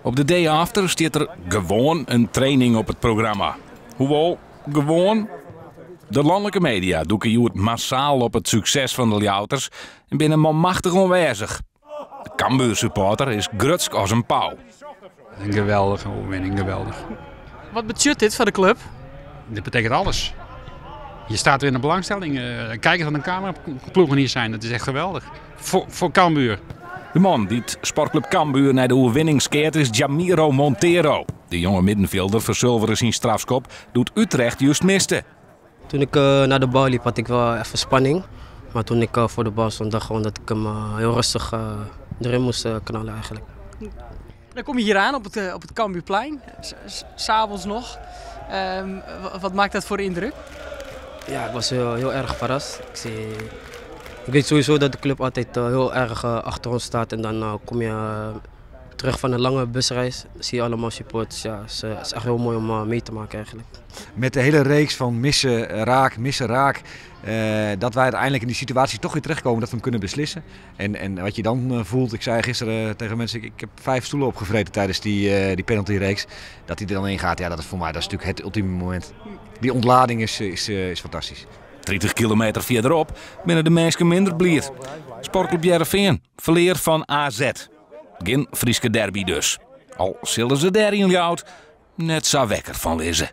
Op de day after staat er gewoon een training op het programma. Hoewel, gewoon. De landelijke media doeken het massaal op het succes van de Ljouters en binnen manmachtig onwijzig. De Cambuur-supporter is grutsk als een pauw. Een geweldige overwinning, geweldig. Wat betekent dit voor de club? Dit betekent alles. Je staat weer in de belangstelling. Kijkers van de cameraploegen hier zijn, dat is echt geweldig. Voor Cambuur. De man die het sportclub Cambuur naar de overwinning skeert is Jamiro Montero. De jonge middenvelder verzilveren zijn strafschop doet Utrecht juist miste. Toen ik naar de bal liep had ik wel even spanning. Maar toen ik voor de bal stond dacht gewoon dat ik hem heel rustig erin moest knallen eigenlijk. Dan kom je hier aan op het Cambuurplein, s'avonds nog. Wat maakt dat voor indruk? Ja, ik was heel erg verrast. Ik weet sowieso dat de club altijd heel erg achter ons staat. En dan kom je terug van een lange busreis. Zie je allemaal supporters. Ja, het is echt heel mooi om mee te maken eigenlijk. Met de hele reeks van missen, raak. Dat wij uiteindelijk in die situatie toch weer terechtkomen dat we hem kunnen beslissen. En wat je dan voelt, ik zei gisteren tegen mensen, ik heb 5 stoelen opgevreten tijdens die penaltyreeks. Dat hij er dan in gaat, ja, dat is voor mij natuurlijk het ultieme moment. Die ontlading is fantastisch. 30 kilometer verderop binnen de mensen minder blier. Sportclub Heerenveen verleert van AZ. Geen Frieske derby dus. Al zullen ze daar in Ljout net zo wekker van lezen.